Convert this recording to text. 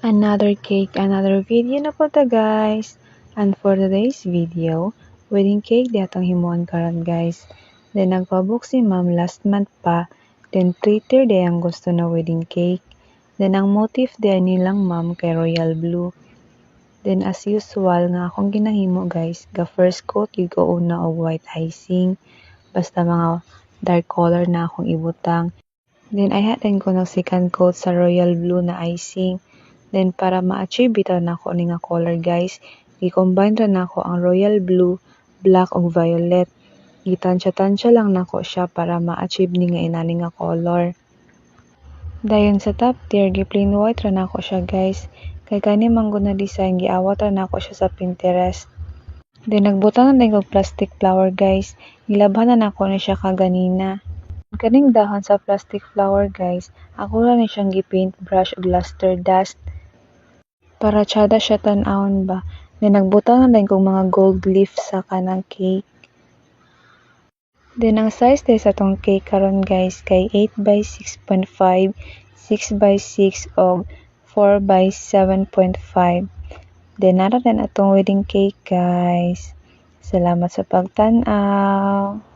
Another cake, another video na po ta guys. And for today's video, wedding cake di atong himuon karon guys. Then nagpabook si ma'am last month pa. Then treater di ang gusto na wedding cake. Then ang motif di nilang ma'am kay royal blue. Then as usual nga akong ginahimo guys, ga first coat gid ko una og white icing. Basta mga dark color na akong ibutang. Then I had ko ng second coat sa royal blue na icing. Then para ma-achieve bitaw nako ni nga color guys, i-combine ra nako ang royal blue, black ug violet. Gitansya-tansya lang nako siya para ma-achieve ni nga inani nga color. Dayon sa top tier, gi-plain white ra nako siya guys. Kay kani man gud na design giawat ra nako siya sa Pinterest. Then nagbutang na kog plastic flower guys. Gilabhan na nako ni siya kaganina. Kaning dahon sa plastic flower guys, ako ra ni siyang gi-paint brush ug luster dust para tsada siya tan-awon ba. Then nagbutang na din kong mga gold leaf sa kanang cake. Then ang size din sa tong cake karon guys kay 8 by 6.5, 6 by 6 o 4 by 7.5. Then nara din atong wedding cake guys. Salamat sa pagtan-aw.